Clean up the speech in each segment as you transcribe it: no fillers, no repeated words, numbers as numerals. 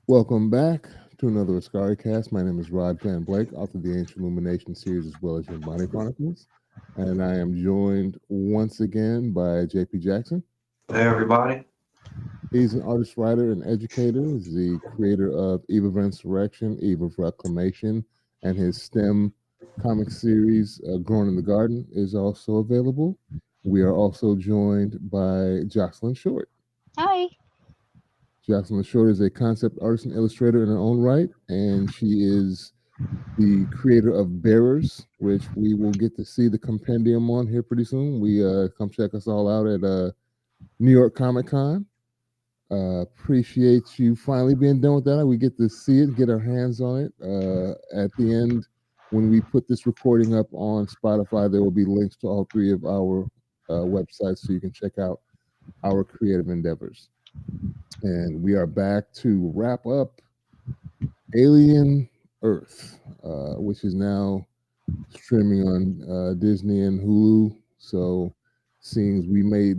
Welcome back to another Askari Cast. My name is Rod Van Blake, author of the Ancient Illumination series as well as Your Body Chronicles. And I am joined once again by JP Jackson. Hey, everybody. He's an artist, writer, and educator. He's the creator of Eve of Insurrection, Eve of Reclamation, and his STEM comic series, Growing in the Garden, is also available. We are also joined by Jocelyn Short. Hi. Jocelyn Short is a concept artist and illustrator in her own right, and she is the creator of Bearers, which we will get to see the compendium on here pretty soon. We come check us all out at New York Comic Con. Appreciate you finally being done with that. We get to see it, get our hands on it. At the end, when we put this recording up on Spotify, there will be links to all three of our websites so you can check out our creative endeavors. And we are back to wrap up Alien Earth, which is now streaming on Disney and Hulu. So, seems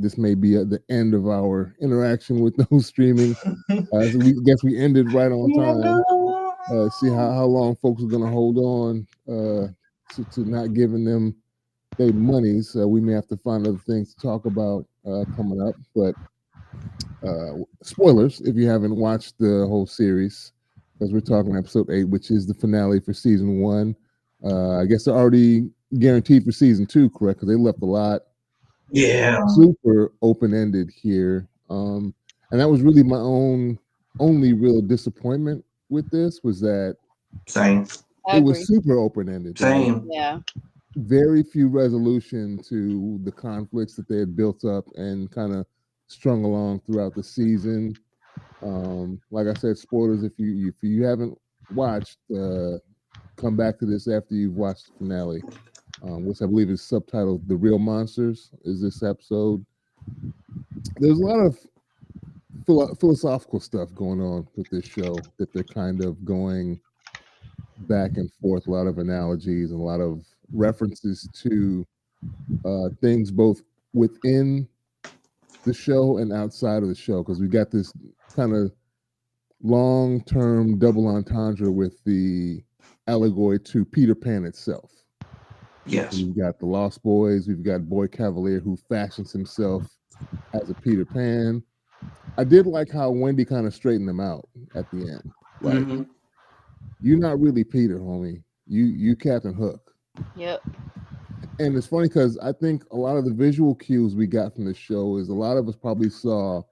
this may be at the end of our interaction with those streaming. So we guess we ended right on time. See how long folks are going to hold on to not giving them their monies. We may have to find other things to talk about coming up, but spoilers if you haven't watched the whole series, because we're talking episode 8, which is the finale for season 1. I guess they're already guaranteed for season 2, correct? Because they left a lot super open-ended here. And that was really my only real disappointment with this, was that Same. it was super open-ended. Same. Yeah. Very few resolution to the conflicts that they had built up and kind of strung along throughout the season. Like I said, spoilers if you haven't watched, come back to this after you've watched the finale, which I believe is subtitled "The Real Monsters." Is this episode? There's a lot of philosophical stuff going on with this show that they're kind of going back and forth. A lot of analogies and a lot of references to things both within the show and outside of the show, because we got this kind of long-term double entendre with the allegory to Peter Pan itself. Yes. We've got the Lost Boys. We've got Boy Cavalier, who fashions himself as a Peter Pan. I did like how Wendy kind of straightened them out at the end. Like, you're not really Peter, homie. You Captain Hook. Yep. And it's funny because I think a lot of the visual cues we got from the show is a lot of us probably saw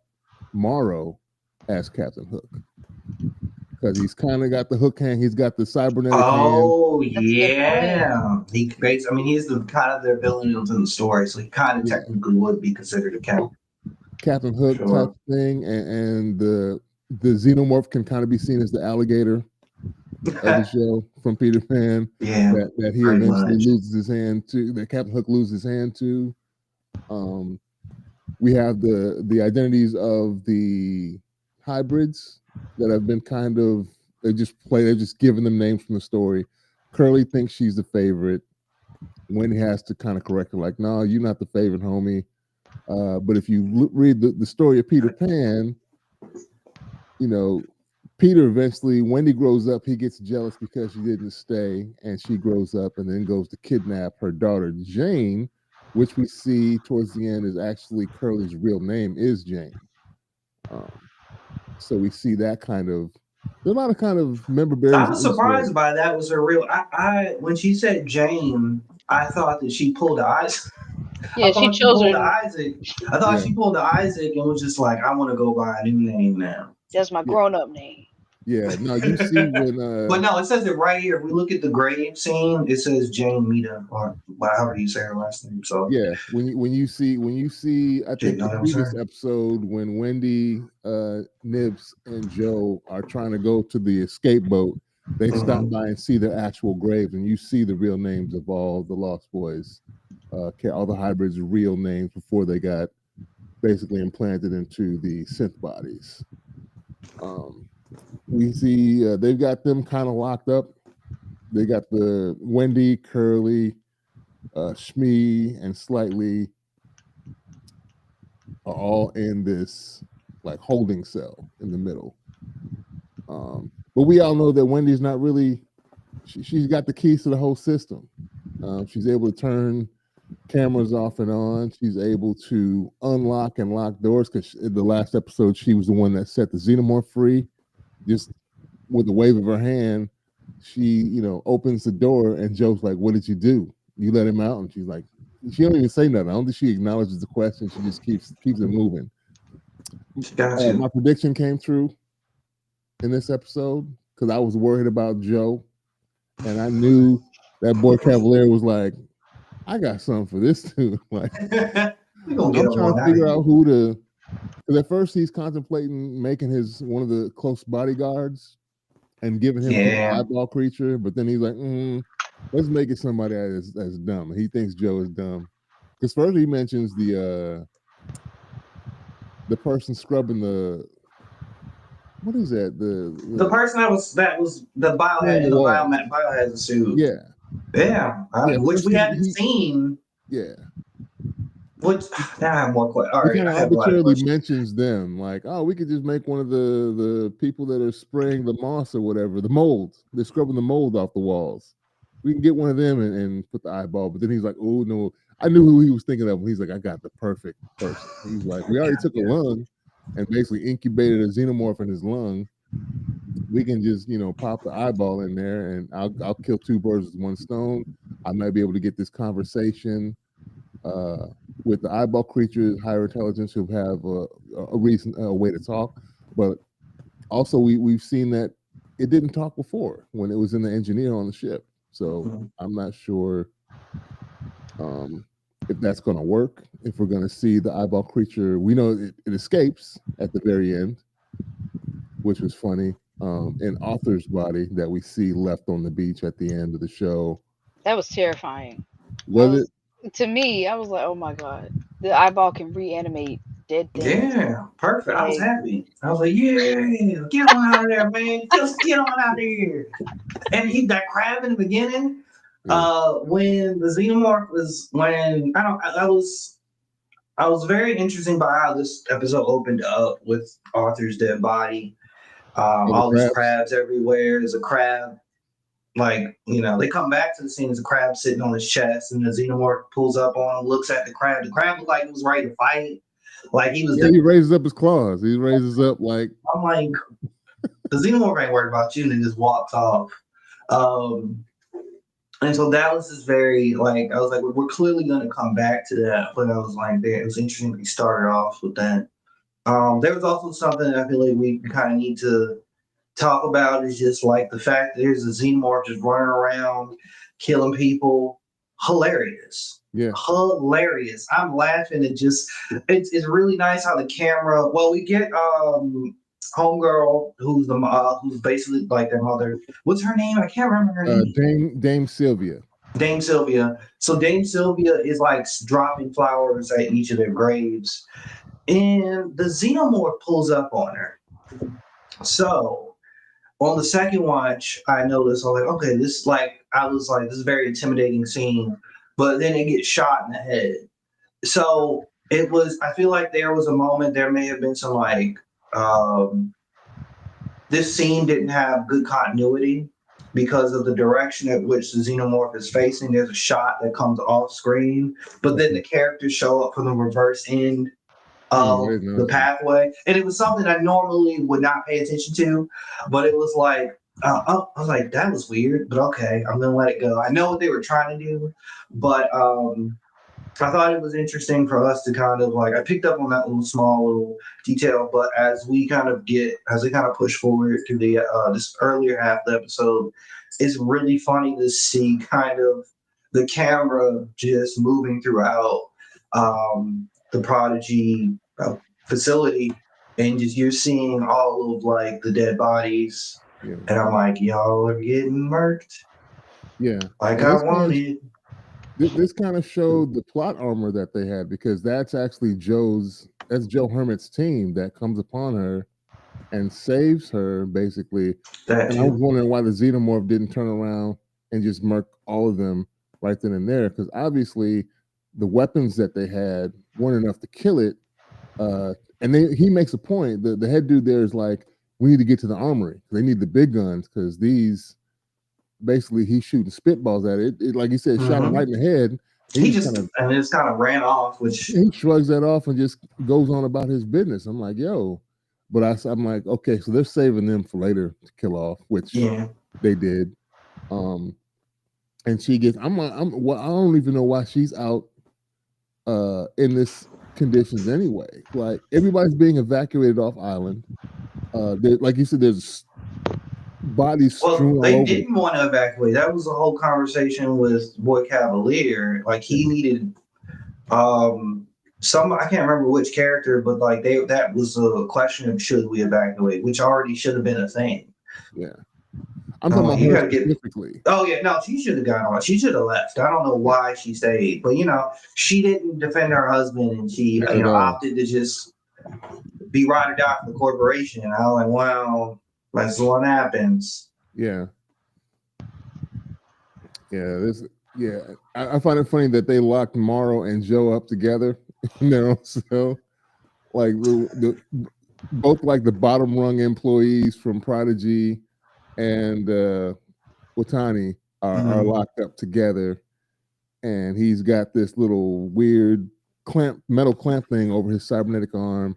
Morrow as Captain Hook, because he's kind of got the hook hand. He's got the cybernetic hand. Oh yeah, he creates. I mean, he's the kind of their villain into the story, so he kind of technically would be considered a Captain Hook type thing, and the xenomorph can kind of be seen as the alligator of the show from Peter Pan. Yeah, that he eventually loses his hand to. That Captain Hook loses his hand to. We have the identities of the hybrids that have been kind of, they're just giving them names from the story. Curly thinks she's the favorite. Wendy has to kind of correct her, like, no, you're not the favorite, homie. But if you read the story of Peter Pan, Peter eventually, Wendy grows up, he gets jealous because she didn't stay, and she grows up and then goes to kidnap her daughter, Jane, which we see towards the end is actually Curly's real name is Jane. So we see that kind of, there's a lot of kind of member berries. I was surprised by that. Was her real? I when she said Jane, I thought that she pulled the eyes. Yeah, she chose her. Isaac. I thought she pulled the Isaac and was just like, I want to go by a new name now. That's my grown-up name. Yeah, no, you see when but no, it says it right here. If we look at the grave scene, it says Jane Mita, or however you say her last name. So yeah, when you see I think the previous episode when Wendy, Nibs, and Joe are trying to go to the escape boat, they stop by and see their actual graves, and you see the real names of all the Lost Boys, all the hybrids' real names before they got basically implanted into the synth bodies. We see they've got them kind of locked up. They got the Wendy, Curly, Shmi, and Slightly are all in this like holding cell in the middle. But we all know that Wendy's not really. She's got the keys to the whole system. She's able to turn cameras off and on. She's able to unlock and lock doors because in the last episode, she was the one that set the xenomorph free. Just with the wave of her hand, she, opens the door and Joe's like, "What did you do? You let him out?" And she's like, she don't even say nothing. I don't think she acknowledges the question. She just keeps it moving. My prediction came true in this episode because I was worried about Joe, and I knew that boy Cavalier was like, "I got something for this dude." Like, I'm trying to figure out who to. Because at first he's contemplating making one of the close bodyguards and giving him to the eyeball creature, but then he's like, let's make it somebody that's dumb. He thinks Joe is dumb. Because first he mentions the person scrubbing the, what is that? The person that was the biohazard suit. Which we haven't seen. Yeah. Which now I have more questions. All he right, kind of arbitrarily mentions them, like, "Oh, we could just make one of the people that are spraying the moss or whatever, the mold. They're scrubbing the mold off the walls. We can get one of them and put the eyeball." But then he's like, "Oh no!" I knew who he was thinking of. He's like, "I got the perfect person." He's like, "We already took a lung and basically incubated a xenomorph in his lung. We can just pop the eyeball in there, and I'll kill two birds with one stone. I might be able to get this conversation." With the eyeball creatures, higher intelligence who have a way to talk, but also we've seen that it didn't talk before when it was in the engineer on the ship. So I'm not sure if that's going to work. If we're going to see the eyeball creature, we know it escapes at the very end, which was funny. An Arthur's body that we see left on the beach at the end of the show. That was terrifying. Was it? To me, I was like, "Oh my god, the eyeball can reanimate dead things." Yeah, perfect. I was happy. I was like, "Yeah, get on out of there, man! Just get on out of here!" And that crab in the beginning, when the xenomorph I was very interested by how this episode opened up with Arthur's dead body. All these crabs everywhere. There's a crab. They come back to the scene as a crab sitting on his chest, and the xenomorph pulls up on him, looks at the crab. The crab looked like he was ready to fight. Like he was. Yeah, he raises up his claws. He raises up like. I'm like, the xenomorph ain't worried about you, and then just walks off. And so that was just very I was like, we're clearly going to come back to that. But I was like, it was interesting that we started off with that. There was also something that I feel like we kind of need to talk about is just like the fact that there's a xenomorph just running around killing people. Hilarious. Yeah. Hilarious. I'm laughing. It's really nice how the camera, we get homegirl who's basically like their mother. What's her name? I can't remember her name. Dame Sylvia. Dame Sylvia. So Dame Sylvia is like dropping flowers at each of their graves. And the xenomorph pulls up on her. So on the second watch, I noticed, I was like, okay, this is a very intimidating scene, but then it gets shot in the head. So I feel like there was a moment, there may have been some this scene didn't have good continuity because of the direction at which the xenomorph is facing. There's a shot that comes off screen, but then the characters show up from the reverse end of the pathway, and it was something I normally would not pay attention to, but it was like I was like, that was weird, but okay, I'm gonna let it go. I know what they were trying to do, but I thought it was interesting for us to kind of I picked up on that small detail, but as we kind of push forward through the this earlier half of the episode, it's really funny to see kind of the camera just moving throughout the Prodigy facility, and just you're seeing all of the dead bodies, and I'm like, y'all are getting murked. Yeah, like I wanted. This kind of showed the plot armor that they had, because that's actually Joe Hermit's team that comes upon her and saves her basically. And I was wondering why the xenomorph didn't turn around and just murk all of them right then and there, because obviously the weapons that they had weren't enough to kill it. And he makes a point. The head dude there is like, we need to get to the armory. They need the big guns because these basically he's shooting spitballs at it. Like you said, shot him right in the head. He just kind of ran off, which he shrugs that off and just goes on about his business. I'm like, yo, but I'm like, okay, so they're saving them for later to kill off, which they did. And she gets, well, I don't even know why she's out in this conditions anyway. Like everybody's being evacuated off island. Like you said, there's bodies strewn all over. They didn't want to evacuate. That was the whole conversation with Boy Cavalier. Like he needed some, I can't remember which character, but like that was a question of should we evacuate, which already should have been a thing. Yeah. I'm talking about her specifically. Oh yeah, no, she should have gone on. She should have left. I don't know why she stayed, but she didn't defend her husband, and she opted to just be ride or die for the corporation. And I was like, well, that's what happens. Yeah. I find it funny that they locked Morrow and Joe up together. So like both like the bottom rung employees from Prodigy and Watani are locked up together, and he's got this little weird metal clamp thing over his cybernetic arm.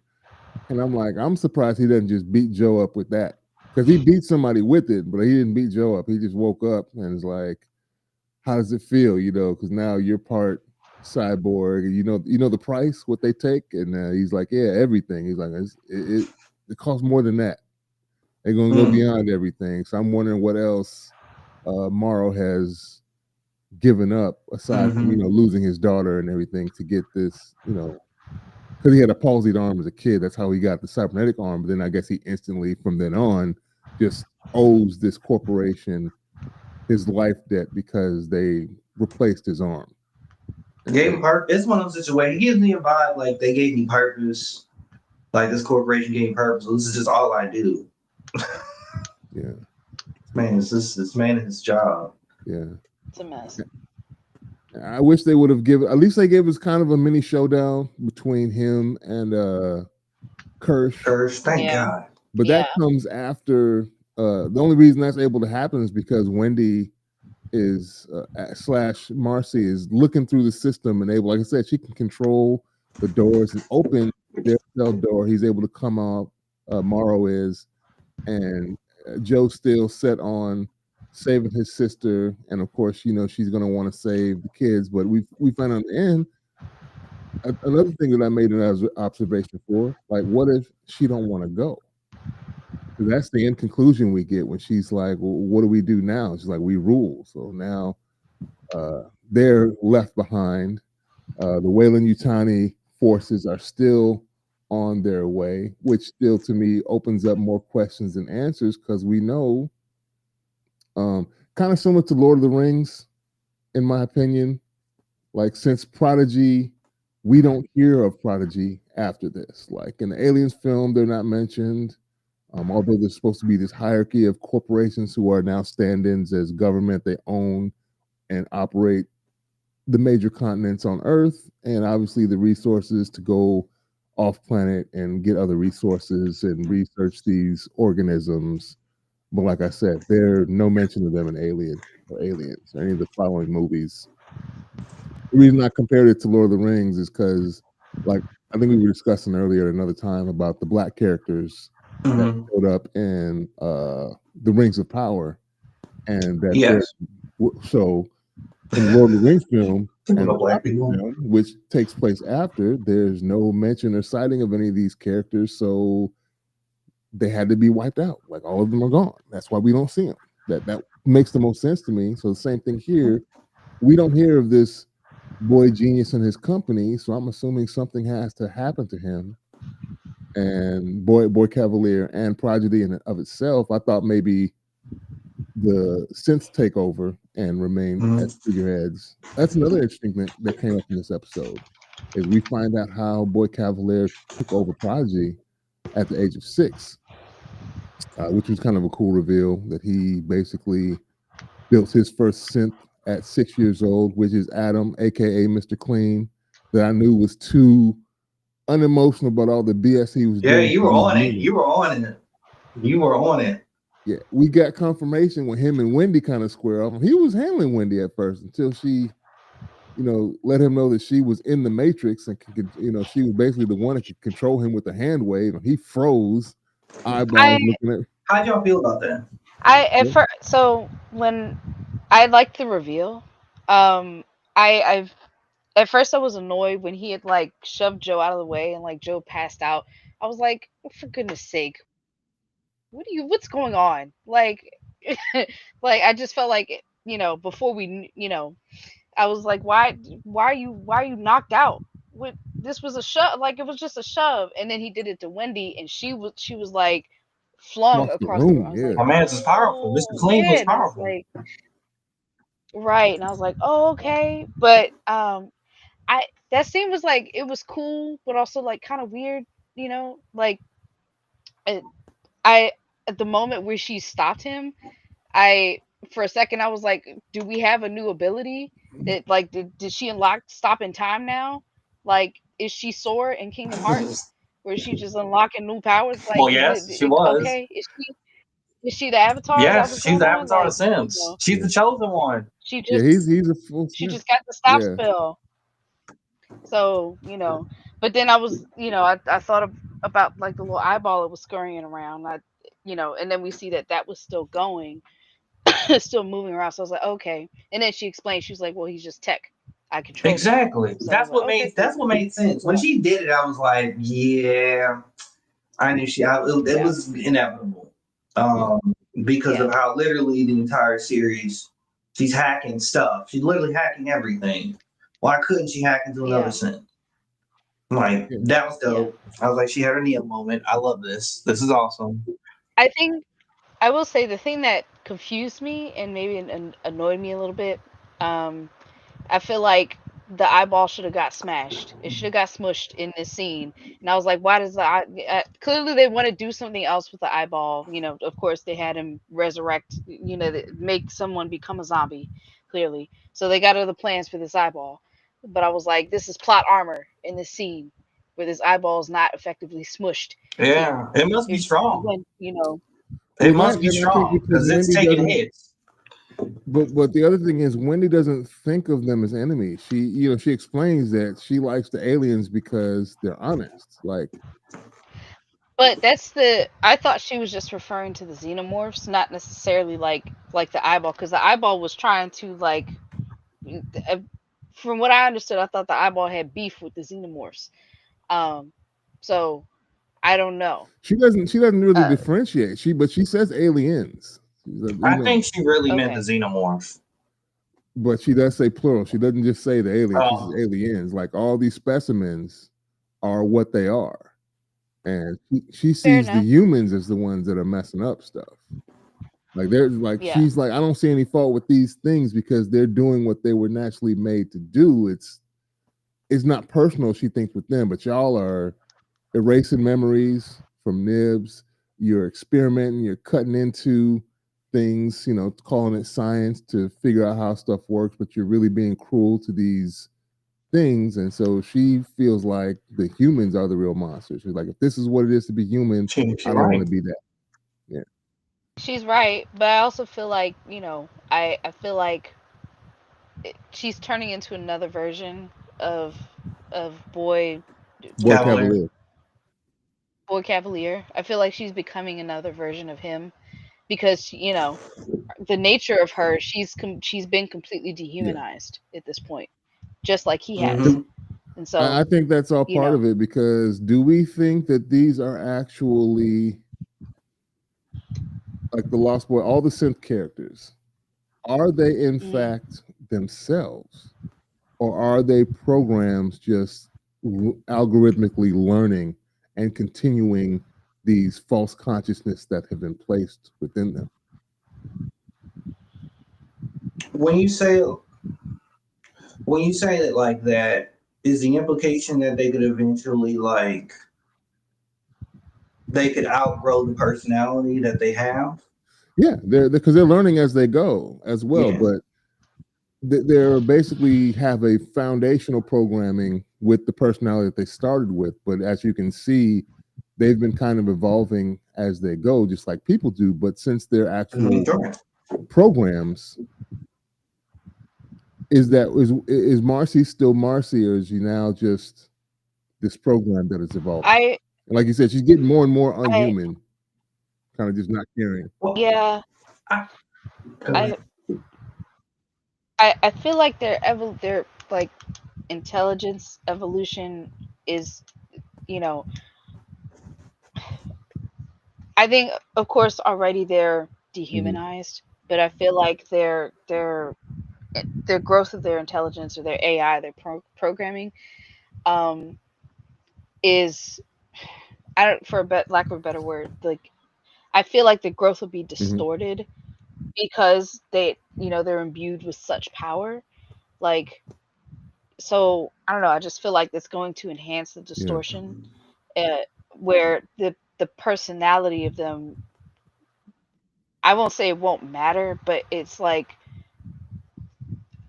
And I'm like, I'm surprised he doesn't just beat Joe up with that, because he beat somebody with it, but he didn't beat Joe up. He just woke up and is like, how does it feel? Because now you're part cyborg, and you know the price, what they take. And he's like, yeah, everything. He's like, it costs more than that. They're going to go beyond everything. So I'm wondering what else Morrow has given up aside from, losing his daughter and everything to get this, because he had a palsied arm as a kid. That's how he got the cybernetic arm. But then I guess he instantly, from then on, just owes this corporation his life debt because they replaced his arm. Gave him purpose. It's one of those situations. He gives me a vibe like they gave me purpose. Like this corporation gave me purpose. This is just all I do. Yeah. Man, it's man his job. Yeah. It's a mess. I wish they would have at least they gave us kind of a mini showdown between him and Kirsch. Thank God. But that comes after the only reason that's able to happen is because Wendy is / Marcy is looking through the system and able, like I said, she can control the doors and open their cell door. He's able to come out, Morrow is, and Joe's still set on saving his sister, and of course, she's going to want to save the kids. But we find out in the end, another thing that I made an observation for, like, what if she don't want to go? That's the end conclusion we get when she's like, well, what do we do now? She's like, we rule. So now they're left behind. The Weyland-Yutani forces are still on their way, which still to me opens up more questions than answers, because we know, kind of similar to Lord of the Rings, in my opinion, like since Prodigy, we don't hear of Prodigy after this. Like in the Aliens film, they're not mentioned. Although there's supposed to be this hierarchy of corporations who are now stand-ins as government, they own and operate the major continents on Earth, and obviously the resources to go off planet and get other resources and research these organisms. But like I said, there's no mention of them in Alien or Aliens or any of the following movies. The reason I compared it to Lord of the Rings is because, like, I think we were discussing earlier another time about the black characters that showed up in the Rings of Power, and that so in Lord of the Rings film, which takes place after, there's no mention or sighting of any of these characters, so they had to be wiped out. Like all of them are gone. That's why we don't see them. That makes the most sense to me. So the same thing here. We don't hear of this boy genius and his company, so I'm assuming something has to happen to him. And Boy Cavalier and Prodigy in and of itself, I thought maybe the synths take over and remain as figureheads. That's another interesting thing that came up in this episode, is we find out how Boy Cavalier took over Prodigy at the age of 6, which was kind of a cool reveal, that he basically built his first synth at 6 years old, which is Adam, aka Mr. Clean, that I knew was too unemotional about all the BS he was doing. Yeah, you were on it. You were on it. You were on it. Yeah, we got confirmation when him and Wendy kind of square off. He was handling Wendy at first until she, let him know that she was in the Matrix and could, she was basically the one that could control him with a hand wave, and he froze, eyeballs looking at. How'd y'all feel about that? So when I liked the reveal, I've at first I was annoyed when he had like shoved Joe out of the way and like Joe passed out. I was like, for goodness sake, what's going on? Like, like I just felt like before I was like, why are you knocked out? This was a shove, like it was just a shove, and then he did it to Wendy, and she was like flung Across the across the room. room, I was yeah. like, My man's is powerful. Mr. oh Clean yeah, was and I was powerful. like, right, and I was like, oh okay, but I that scene was like it was cool, but also like kind of weird, like it, I at the moment where she stopped him, I for a second I was like, do we have a new ability that like did she unlock stop in time now? Like is she Sora in Kingdom Hearts? Where is she just unlocking new powers? Like Well, yes, she was. okay, is she the avatar? Is that Yes, what's she's going the on? Avatar of Like, Sims. She's Yeah, the chosen one. she yeah. just He's a full she snap. just got the stop Yeah, spell. So, but then I was, I thought about like the little eyeball that was scurrying around. And then we see that was still going, still moving around. So I was like, okay. And then she explained, she was like, well, he's just tech. I control him. Exactly. So I was like, okay, That's cool. what made sense. When she did it, I was like, yeah, I knew it Yeah. was inevitable. yeah. Because Yeah. of how literally the entire series she's hacking stuff. She's literally hacking everything. Why couldn't she hack into another Yeah. synth? Like Yeah. that was Yeah. dope. I was like, she had her Neo moment. I love this. This is awesome. I think I will say the thing that confused me and maybe annoyed me a little bit. I feel like the eyeball should have got smashed. It should have got smushed in this scene. And I was like, why does clearly they want to do something else with the eyeball. Of course they had him resurrect, make someone become a zombie, clearly. So they got other plans for this eyeball. But I was like, this is plot armor in this scene where this eyeball is not effectively smushed here. Yeah, it must be strong. When, It Well, that, must be and I think strong because because it's Wendy taking doesn't. hits. But the other thing is Wendy doesn't think of them as enemies. She explains that she likes the aliens because they're honest. Like, But I thought she was just referring to the xenomorphs, not necessarily like the eyeball, because the eyeball was trying to like, uh, from what I understood, I thought the eyeball had beef with the xenomorphs. Um, so I don't know. she doesn't really Uh, differentiate. But she says aliens. I think she really meant the okay, xenomorph. But she does say plural. She doesn't just say the aliens. She says Oh, aliens. Like all these specimens are what they are, and she fair sees the enough. humans as the ones that are messing up stuff. Like there's like Yeah, she's like I don't see any fault with these things because they're doing what they were naturally made to do. It's not personal. She thinks with them, but y'all are erasing memories from nibs. You're experimenting. You're cutting into things. Calling it science to figure out how stuff works, but you're really being cruel to these things. And so she feels like the humans are the real monsters. She's like, if this is what it is to be human, she's I don't want right. to be that. Yeah. she's right, but I also feel like I feel like she's turning into another version of boy Boy Cavalier. Cavalier. boy Cavalier. I feel like she's becoming another version of him because the nature of her, she's been completely Yeah. dehumanized at this point, just like he has. Mm-hmm. And I so, think that's all you part know, of it because do we think that these are actually like the Lost Boy, all the synth characters? Are they in mm, fact themselves? Or are they programs just algorithmically learning and continuing these false consciousness that have been placed within them? When you say it like that, is the implication that they could eventually they could outgrow the personality that they have? Yeah, they're because they're learning as they go as well, Yeah. but they're basically have a foundational programming with the personality that they started with. But as you can see, they've been kind of evolving as they go, just like people do. But since they're actual Sure. programs, is Marcy still Marcy, or is she now just this program that is evolving? I And like you said, she's getting more and more I unhuman, kind of just not caring. Well, yeah, I, I I feel like their like intelligence evolution is, you know, I think of course already they're Mhm. dehumanized, but I feel like their growth of their intelligence or their AI, their programming, um, is, I don't, for lack of a better word, like I feel like the growth will be Mhm. distorted because they're imbued with such power. Like, so I don't know. I just feel like it's going to enhance the Yeah. distortion, uh, where the personality of them. I won't say it won't matter, but it's like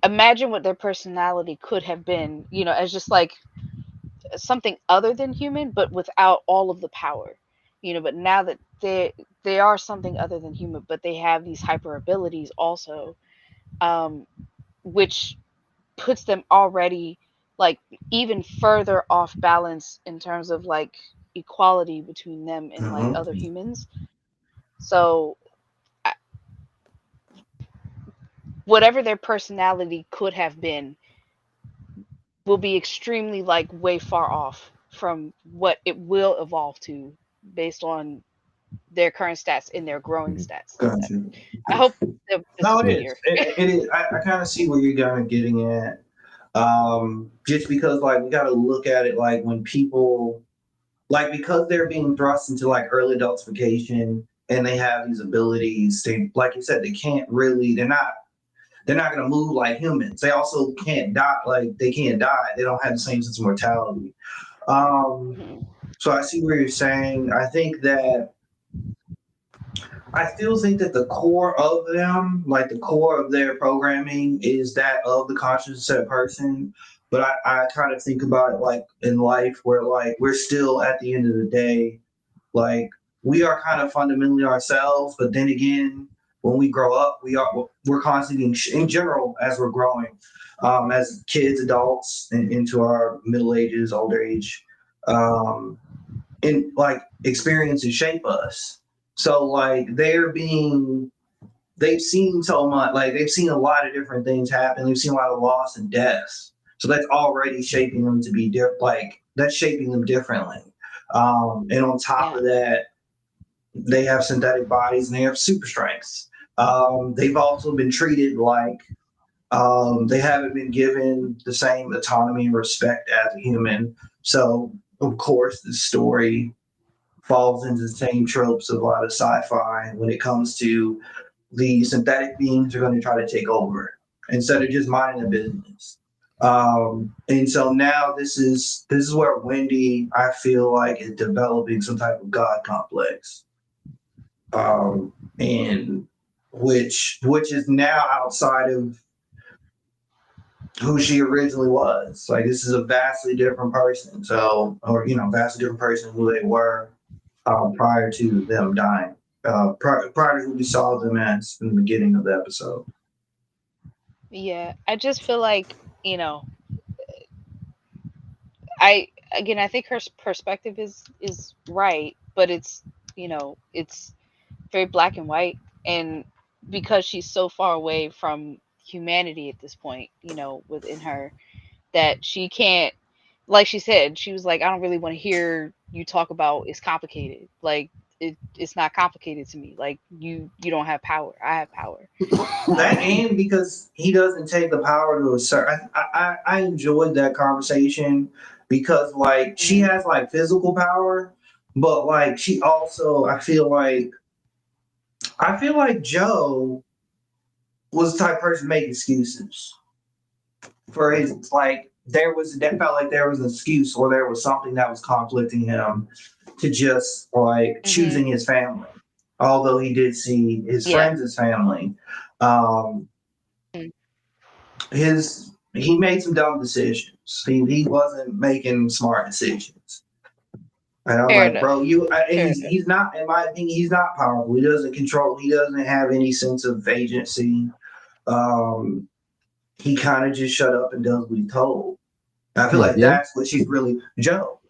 imagine what their personality could have been, as just like something other than human, but without all of the power. But now that they are something other than human, but they have these hyper abilities also, um, which puts them already like even further off balance in terms of like equality between them and like other Mhm. humans. So I- whatever their personality could have been will be extremely like way far off from what it will evolve to based on their current stats and their growing Mhm. stats. Gotcha. I hope that this No, is it is. clear. It is. I kind of see where you're kind of getting at. Just because like we got to look at it like when people like because they're being thrust into like early adultification and they have these abilities. They like you said they can't really. They're not going to move like humans. They also can't die. Like they can't die. They don't have the same sense of mortality. Um, Mhm. so I see where you're saying. I still think that the core of them, like the core of their programming, is that of the conscious set person. But I kind of think about it like in life where like we're still at the end of the day, like we are kind of fundamentally ourselves, but then again, when we grow up, we're constantly in general as we're growing, as kids, adults, and into our middle ages, older age. Um, and like experiences shape us. So like they've seen so much, like they've seen a lot of different things happen. They've seen a lot of loss and deaths. So that's already shaping them to be different. Like that's shaping them differently. And on top Yeah. of that, they have synthetic bodies and they have super strengths. They've also been treated like they haven't been given the same autonomy and respect as a human. So of course, the story falls into the same tropes of a lot of sci-fi when it comes to the synthetic beings are going to try to take over instead of just minding the business. And so now this is where Wendy, I feel like, is developing some type of god complex, and which is now outside of who she originally was. Like this is a vastly different person. So, or vastly different person who they were prior to them dying. Prior to who we saw them as in the beginning of the episode. Yeah. I just feel like, you know, I again I think her perspective is right, but it's very black and white, and because she's so far away from humanity at this point, within her, that she can't, like she said, she was like, I don't really want to hear you talk about it's complicated. Like it's not complicated to me. Like you don't have power. I have power. That Um and because he doesn't take the power to assert. I enjoyed that conversation because like she mhm. has like physical power, but like she also I feel like Joe was the type of person to make excuses for his like that felt like there was an excuse or there was something that was conflicting him to just like Mhm. choosing his family. Although he did see his Yeah. friends as family, um, Mm. he made some dumb decisions. He wasn't making smart decisions. And I'm Fair like, enough. bro, and Fair he's not, in my opinion, he's not powerful. He doesn't control. He doesn't have any sense of agency. Um, he kind of just shut up and does what he told. And I feel What, like Joe? that's what she's really Joe.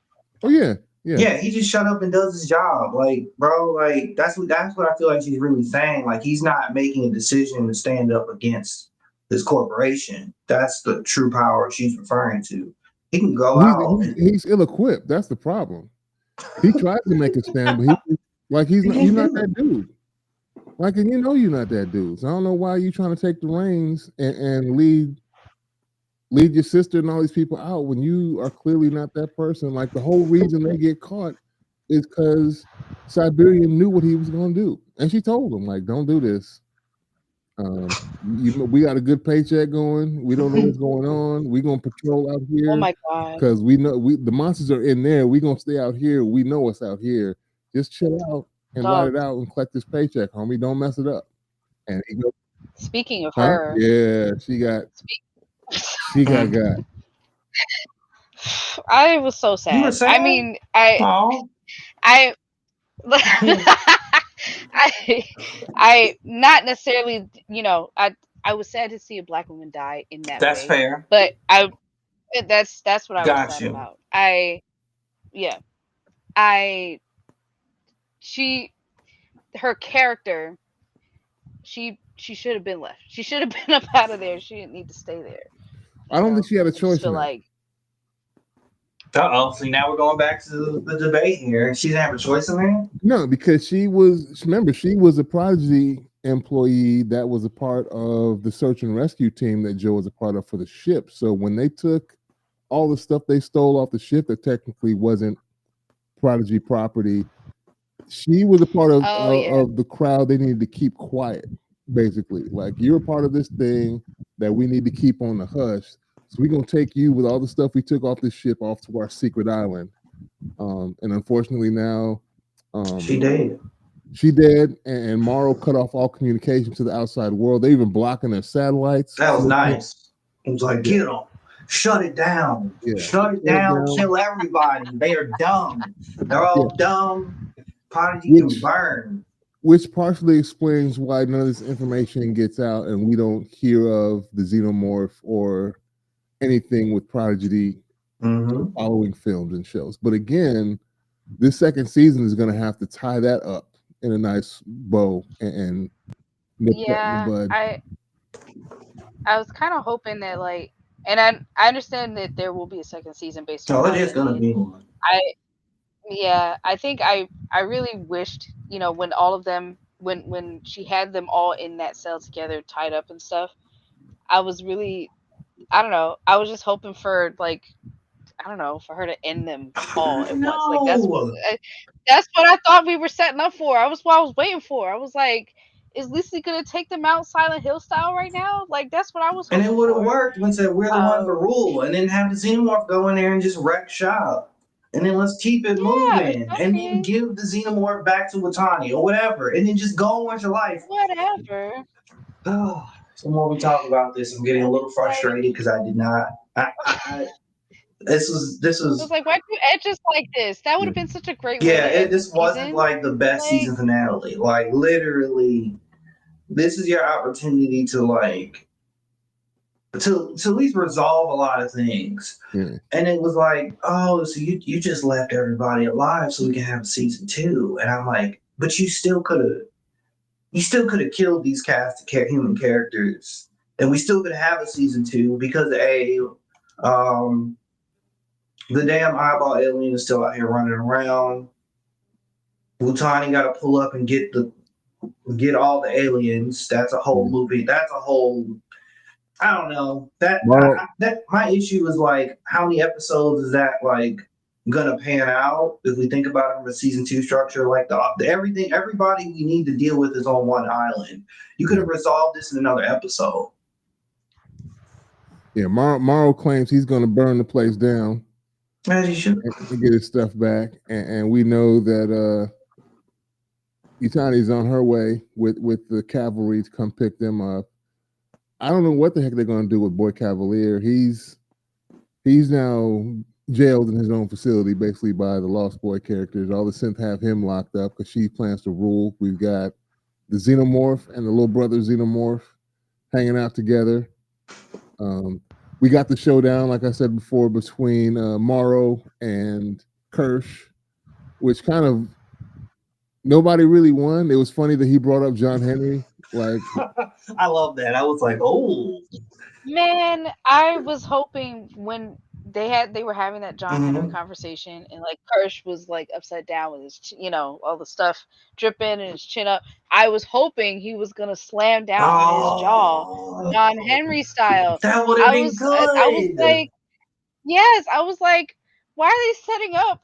Oh yeah, yeah. Yeah, he just shut up and does his job. Like, bro, like that's what I feel like she's really saying. Like, he's not making a decision to stand up against this corporation. That's the true power she's referring to. He can go He's out he's, and he's ill-equipped. That's the problem. He tries to make a stand, but he's he not. can't You're not do it. that dude. Like, and you're not that dude. So I don't know why you trying to take the reins and lead your sister and all these people out when you are clearly not that person. Like, the whole reason they get caught is because Siberian knew what he was going to do, and she told him, like, don't do this. We got a good paycheck going. We don't know what's going on. We're gonna patrol out Oh here my god. because we know the monsters are in there. We're gonna stay out here. We know what's out here. Just chill out and ride Dog. it out and collect this paycheck, homie. Don't mess it up. And he goes, Speaking of huh? her, Yeah, she got got. I was so You were sad. I sad? mean, Oh, I I not necessarily, I was sad to see a black woman die in that that's way, fair. but that's what I was Got sad you. about. Yeah, I she her character, she should have been left. She should have been up out of there. She didn't need to stay there. I don't think she had a I just choice in feel that. like See, now we're going back to the debate here. She didn't have a choice in there. No, because she was a Prodigy employee that was a part of the search and rescue team that Joe was a part of for the ship. So when they took all the stuff they stole off the ship that technically wasn't Prodigy property, she was a part oh yeah. of the crowd they needed to keep quiet, basically. Like, you're a part of this thing that we need to keep on the hush. So we're gonna take you with all the stuff we took off this ship off to our secret island. And unfortunately now, She um, did. she did, and Morrow cut off all communication to the outside world. They even blocking their satellites. That was So nice. It was like, yeah, get them. Shut it down. yeah, Shut it shut it down. down. Kill everybody. They are dumb. They're Yeah, all dumb. Prodigy can which burn. partially explains why none of this information gets out, and we don't hear of the xenomorph or anything with Prodigy Mm-hmm. following films and shows. But again, this second season is going to have to tie that up in a nice bow and nip that in the Yeah, bud. I was kind of hoping that, like, and I understand that there will be a second season based on Oh, it how it is gonna ended. be one. I Yeah, I think I really wished, when all of them, when she had them all in that cell together, tied up and stuff. I was really, I don't know. I was just hoping for, like, I don't know, for her to end them all at once. Like, No. that's what I thought we were setting up for. What I was waiting for. I was like, is Lucy gonna take them out Silent Hill style right now? Like, that's what I was And it hoping would have for. worked when said we're the ones to Um, rule, and then have the xenomorph go in there and just wreck shop. And then let's keep it yeah, or moving. And then something. give the xenomorph back to Watani or whatever. And then just go on with your life. Whatever. The more we talk about this, I'm getting a little Like, frustrated because I did not. This I was was like, why'd you edge us like this? That would Yeah. have been such a great way yeah. to end the This wasn't season. like the best Like, season finale. Like literally, this is your opportunity to at least resolve a lot of things. Yeah. And it was like, oh, so you just left everybody alive so we can have a season 2. And I'm like, but you still could have killed these human characters, and we still could have a season 2 because the damn eyeball alien is still out here running around. Butani got to pull up and get all the aliens. That's a whole movie. That's a whole. I don't know that. That my issue is like, how many episodes is that like gonna pan out if we think about it from a season 2 structure? Like everybody we need to deal with is on one island. You could have resolved this in another episode. Yeah, Morrow claims he's going to burn the place down. As you should. And get his stuff back, and we know that Utani's on her way with the cavalry to come pick them up. I don't know what the heck they're going to do with Boy Cavalier. He's now jailed in his own facility, basically by the Lost Boy characters. All the synth have him locked up because she plans to rule. We've got the Xenomorph and the little brother Xenomorph hanging out together. We got the showdown, like I said before, between Morrow and Kirsch, which kind of nobody really won. It was funny that he brought up John Henry. Like, I love that. I was like, oh. Man, I was hoping when they were having that John Henry Mhm. conversation and like Kirsch was like upside down with his all the stuff dripping and his chin up. I was hoping he was gonna slam down on his jaw, Oh, John Henry style. that would have I been was I was good. like, yes, I was like, why are they setting up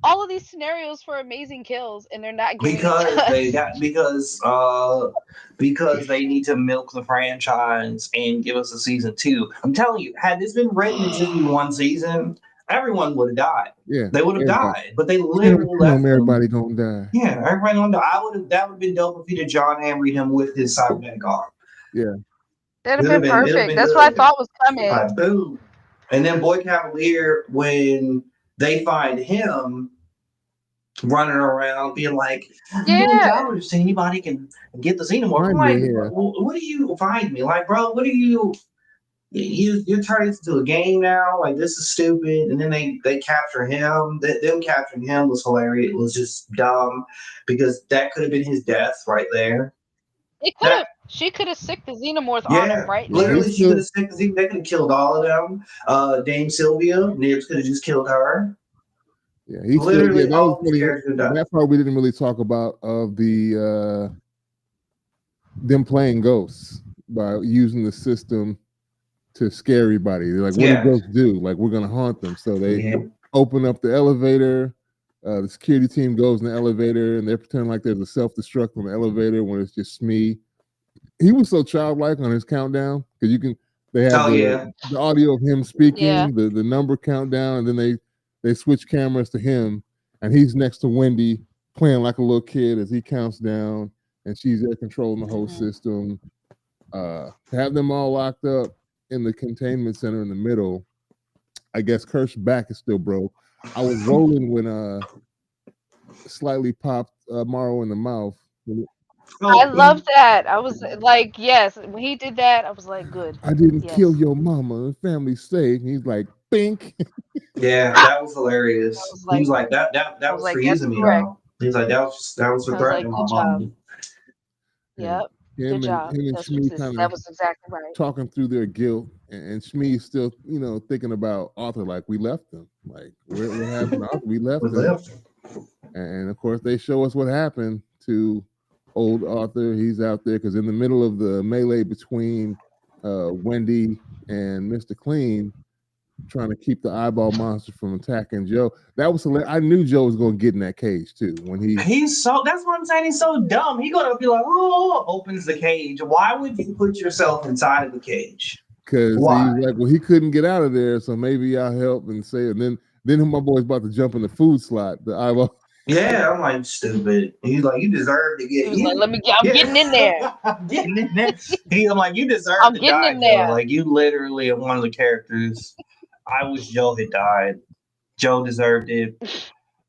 all of these scenarios for amazing kills and they're not giving it Because to they us? got because they need to milk the franchise and give us a season 2. I'm telling you, had this been written to just be one season, everyone would have died. yeah, They would have everybody. died, but they You literally know, left them. everybody gonna die. Yeah, everybody gonna die. I would have. That would have been dope if he'd have John Henry him with his cybernetic arm. Yeah, That'd It have would have been been. It would have perfect. been That's what I good. thought was coming. Like boom, and then Boy Cavalier when they find him running around being like, Yeah. I would say anybody can get the xenomorph. I'm find like, me. Yeah, what do you find me? Like, bro, what do you're turning this into a game now? Like, this is stupid. And then they capture him. Them capturing him was hilarious. It was just dumb because that could have been his death right there. It could That have. She could have sicked the xenomorph on him yeah, right yeah. there. He's literally, she could still have sick. They could have killed all of them. Dame Sylvia, Nibs could have just killed her. Yeah, he's still. Yeah, Literally, that was all these funny. characters died. That part we didn't really talk about of the them playing ghosts by using the system to scare everybody. They're like, what do Yeah, ghosts do? Like, we're gonna haunt them. So they yeah. open up the elevator. The security team goes in the elevator and they're pretending like there's a self-destruct on the elevator when it's just Smee. He was so childlike on his countdown because they have Oh yeah. the audio of him Yeah. speaking, the number countdown, and then they switch cameras to him, and he's next to Wendy playing like a little kid as he counts down, and she's there controlling the whole Mhm. system. To have them all locked up in the containment center in the middle, I guess Kirsch's back is still broke. I was rolling when slightly popped Morrow in the mouth. I Oh, love that. I was like, yes, when he did that, I was like, good. I didn't kill Yes. your mama and family's safe. He's like, bink. yeah, I that was hilarious. was He like, was like, that was for that's using me correct. now. He was like, that was for I was like, threatening my good job. mom. And Yep. Good job. him and That's what Shmi this. kind That of was exactly right. talking through their guilt, and Shmi's still, thinking about Arthur. Like, we left him. Like, what happened to Arthur? We left We him. left. And of course, they show us what happened to old Arthur. He's out there because in the middle of the melee between Wendy and Mr. Clean, trying to keep the eyeball monster from attacking Joe. That was hilarious. I knew Joe was going to get in that cage too when he. That's what I'm saying. He's so dumb. He gonna be like, oh, opens the cage. Why would you put yourself inside of the cage? Because he's Why? like, well, he couldn't get out of there, so maybe I'll help and say. And then my boy's about to jump in the food slot. The eyeball. Yeah, I'm like stupid. He's like, you deserve to He get was like, you. let me get. I'm getting in there. I'm getting in there. I'm like, you deserve I'm to getting die, in Joe. there. Like you literally are one of the characters. I wish Joe had died. Joe deserved it.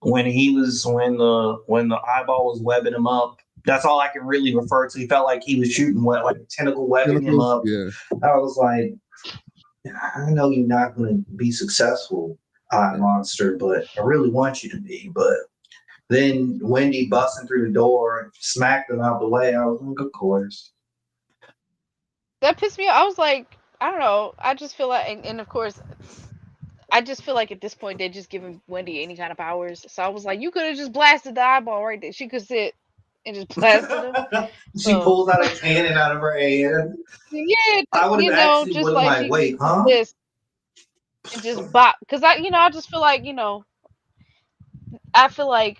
When the eyeball was webbing him up, that's all I can really refer to. He felt like he was shooting like a tentacle webbing him Tentacles. up. Yeah. I was like, I know you're not going to be successful, Eye Monster, but I really want you to be. But then Wendy busting through the door and smacked him out the way. I was like, of course. That pissed me off. I was like, I don't know. I just feel like, and of course, I just feel like at this point they're just giving Wendy any kind of powers. So I was like, you could have just blasted the eyeball right there. She could sit and just blasted him. She So pulls out a cannon out of her hand. yeah, I would have actually just would have like like, she could wait, do huh? this and just bop. Because I just feel like I feel like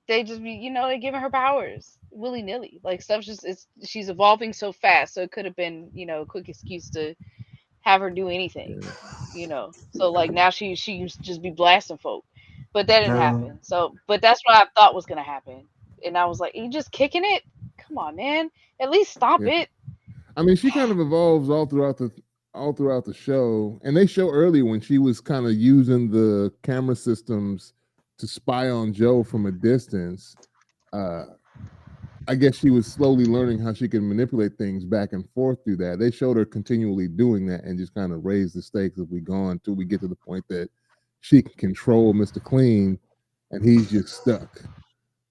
they just be they're giving her powers willy nilly. Like stuff she's evolving so fast. So it could have been a quick excuse to have her do anything. Yeah. So like now she used to just be blasting folk, but that didn't No. happen. So but that's what I thought was gonna happen, and I was like, you just kicking it? Come on, man, at least stomp Yeah. it. I mean, she kind of evolves all throughout all throughout the show, and they show earlier when she was kind of using the camera systems to spy on Joe from a distance. I guess she was slowly learning how she can manipulate things back and forth through that. They showed her continually doing that and just kind of raised the stakes as we go until we get to the point that she can control Mr. Clean and he's just stuck.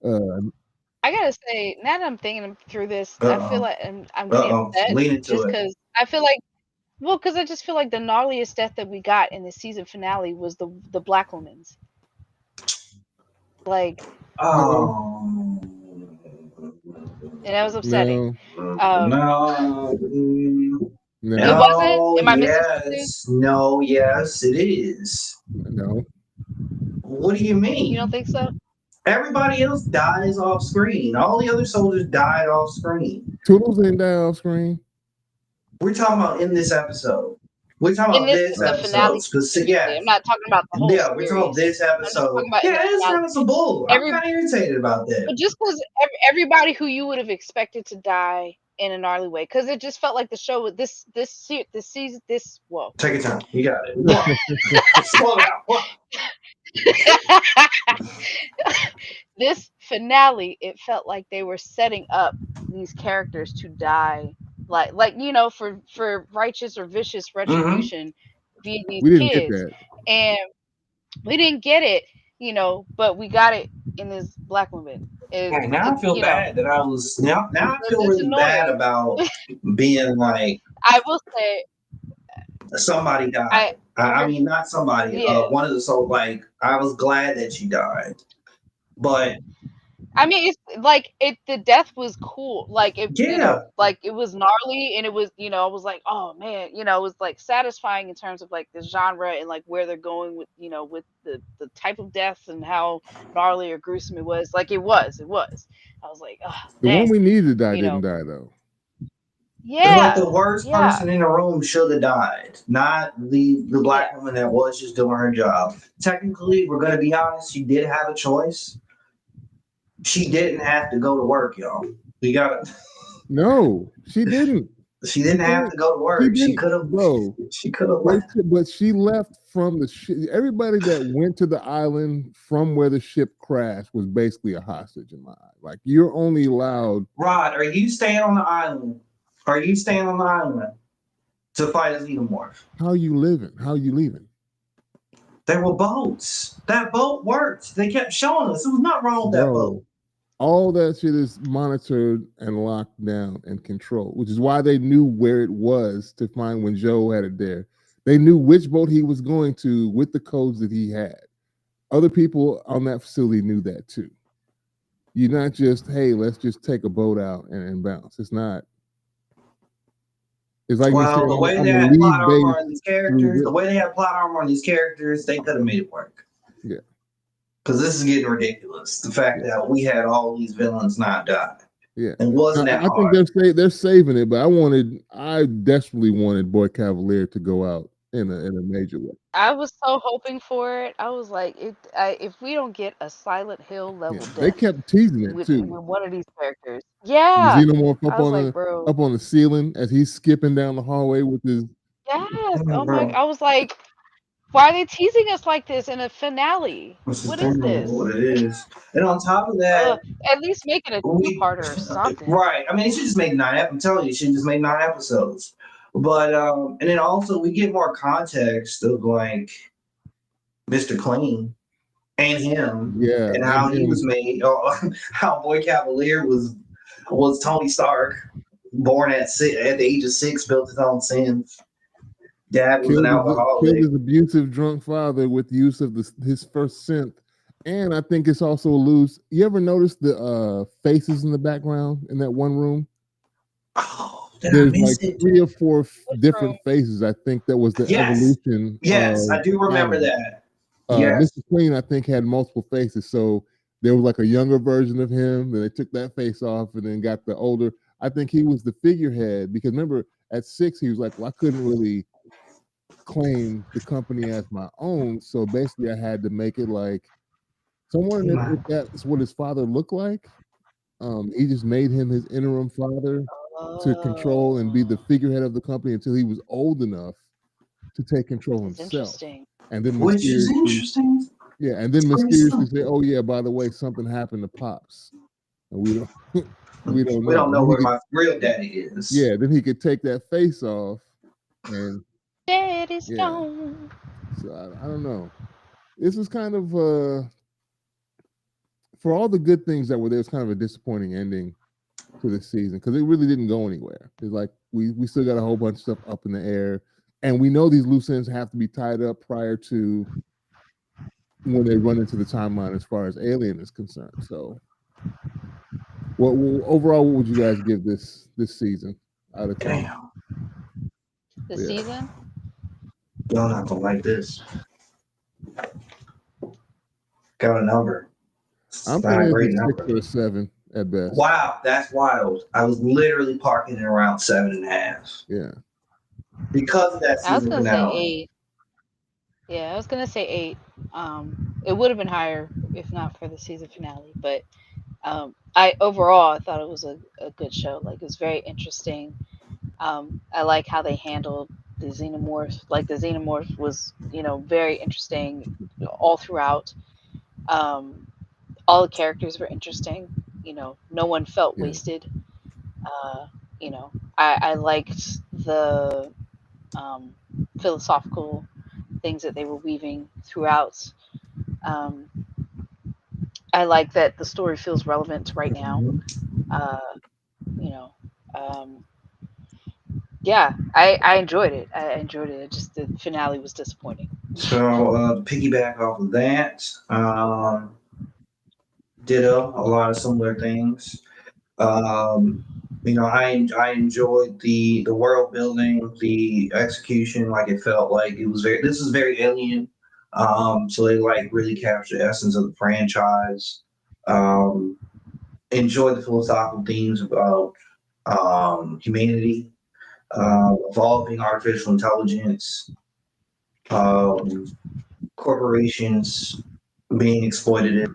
I gotta say, now that I'm thinking through this, I feel like I'm getting upset Lean into just it. because I feel like, well, because I just feel like the gnarliest death that we got in the season finale was the black woman's. Like, Oh. and that was upsetting. No. It wasn't? Am I missing something? Yes. No, yes, it is. No. What do you mean? You don't think so? Everybody else dies off screen. All the other soldiers died off screen. Toodles didn't die off screen. We're talking about in this episode. We're talking about this episode specifically. Yeah. I'm not talking about the whole Yeah, we're talking about this episode. Yeah, it's sensible. I'm kind of irritated about that. But just because everybody who you would have expected to die in a gnarly way, because it just felt like the show with this season, whoa. Take your time. You got it. Slow down. This finale, it felt like they were setting up these characters to die, like you know, for righteous or vicious retribution via these kids, and we didn't get it, you know, but we got it in this black woman. Now I feel bad that I was. Now I feel really bad about being like. I will say. Somebody died. I mean, not somebody. Yeah. One of the like. I was glad that she died, but I mean, it's like the death was cool. Like it, yeah. You know, like it was gnarly, and it was, you know, I was like, oh man, you know, it was like satisfying in terms of like the genre and like where they're going with, you know, with the type of death and how gnarly or gruesome it was. Like it was. I was like, oh, the one we needed to die didn't die though. Yeah, like the worst person in the room should have died, not the black woman that was just doing her job. Technically, we're gonna be honest, she did have a choice. She didn't have to go to work, y'all. We got it. No, she didn't. She didn't have to go to work. She could have. She could have left. But she left from the ship. Everybody that went to the island from where the ship crashed was basically a hostage in my eye. Like you're only allowed. Rod, are you staying on the island? Are you staying on the island to fight a xenomorph? How you living? How you leaving? There were boats. That boat worked. They kept showing us. There was nothing wrong with that boat. All that shit is monitored and locked down and controlled, which is why they knew where it was to find when Joe had it there. They knew which boat he was going to with the codes that he had. Other people on that facility knew that too. You're not just, hey, let's just take a boat out and bounce. It's not. It's like the way they had plot armor on these characters, they could have made it work. Yeah. Because this is getting ridiculous. The fact that we had all these villains not die. Yeah. And wasn't that hard. I think they're saving it, but I desperately wanted Boy Cavalier to go out in a major way. I was so hoping for it. I was like, if we don't get a Silent Hill level death, they kept teasing it with too. One of these characters. Yeah. The xenomorph up on the ceiling as he's skipping down the hallway with his. Yes. Oh my! I was like, why are they teasing us like this in a finale? What is this? What it is. And on top of that, at least make it a two-parter or something. Right. I mean, it should just make 9. I'm telling you, it should just make 9 episodes. But and then also we get more context of like Mr. Clean and him, and how he was made. How Boy Cavalier was Tony Stark, born at the age of 6, built his own sins. Dad was an alcoholic. Killed his abusive drunk father with use of his first synth. And I think it's also alludes. You ever notice the faces in the background in that one room? Oh, there's like 3 or 4 different faces. I think that was the evolution. Yes, I do remember that. Yes. Mr. Queen, I think, had multiple faces. So there was like a younger version of him. Then they took that face off and then got the older. I think he was the figurehead because remember at 6 he was like, well, I couldn't really claim the company as my own. So basically I had to make it like someone if that's what his father looked like. He just made him his interim father. to control and be the Oh, figurehead of the company until he was old enough to take control that's himself. interesting. And then Which is mysteriously, interesting. yeah, and then It's pretty mysteriously say, simple. "Oh yeah, by the way, something happened to Pops," and we don't we don't We know. don't And know then he where could, my real daddy is. yeah, then he could take that face off, and Daddy's yeah. gone. So I don't know. This is kind of for all the good things that were there, it's kind of a disappointing ending to this season because it really didn't go anywhere. It's like we still got a whole bunch of stuff up in the air, and we know these loose ends have to be tied up prior to when they run into the timeline as far as Alien is concerned. So, overall, what would you guys give this season out of 10? Damn, The Yeah, season? y'all not gonna like this. Got a number. I'm It's not thinking a it's great a 6 number. or a 7 at best. Wow, that's wild. I was literally parking it around 7.5 Yeah, because of that I was season gonna say finale. 8. Yeah, I was gonna say 8. It would have been higher if not for the season finale, but I overall I thought it was a good show. Like it was very interesting. I like how they handled the xenomorph. Like the xenomorph was, very interesting all throughout. Um, all the characters were interesting. No one felt yeah, wasted. Uh, I liked the um, philosophical things that they were weaving throughout. Um, I like that the story feels relevant to right now. Mhm. Uh, you know, um, yeah, I enjoyed it. I enjoyed it. Just the finale was disappointing. So to piggyback off of that, ditto a lot of similar things. Um, I enjoyed the world building, the execution. Like it felt like it was very. This is very alien. So they like really captured the essence of the franchise. Um, enjoy the philosophical themes about humanity, evolving artificial intelligence, um, corporations being exploitative.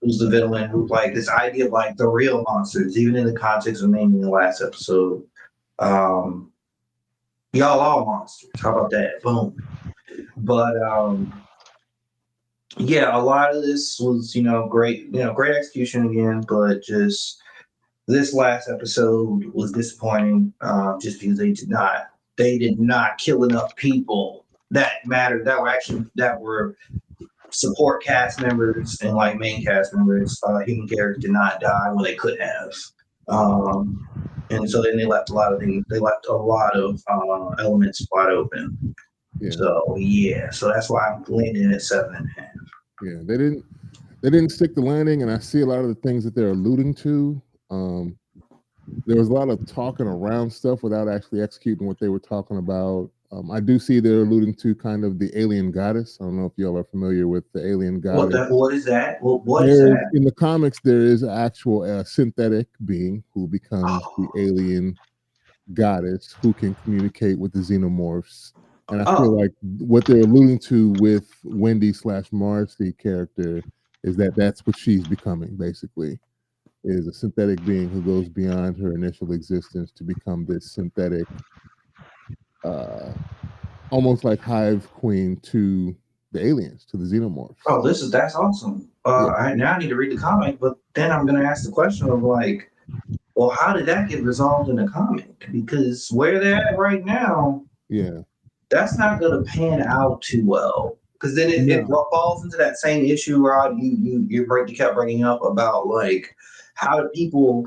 Who's the villain? Who like this idea of like the real monsters, even in the context of naming the last episode. Um, y'all all monsters. How about that? Boom. But yeah, a lot of this was great, great execution again, but just this last episode was disappointing, just because they did not kill enough people that mattered, that were support cast members and like main cast members. Human characters did not die when they could have. Um, and so then they left a lot of things. They left a lot of elements wide open. yeah, So yeah, so that's why I'm landing at 7.5. yeah. They didn't stick the landing, and I see a lot of the things that they're alluding to. Um, there was a lot of talking around stuff without actually executing what they were talking about. I do see they're alluding to kind of the alien goddess. I don't know if y'all are familiar with the alien goddess. What is that? What is There's that? in the comics there is an actual synthetic being who becomes the Oh, alien goddess who can communicate with the xenomorphs. And I feel oh, like what they're alluding to with Wendy slash Marcy character is that that's what she's becoming basically is a synthetic being who goes beyond her initial existence to become this synthetic, uh, almost like hive queen to the aliens, to the xenomorphs. oh, that's awesome. Yeah, Now I need to read the comic, but then I'm gonna ask the question of like, well, how did that get resolved in the comic? Because where they're at right now, yeah, that's not going to pan out too well. Because then it no, falls into that same issue, Rod. You kept bringing up about like how do people?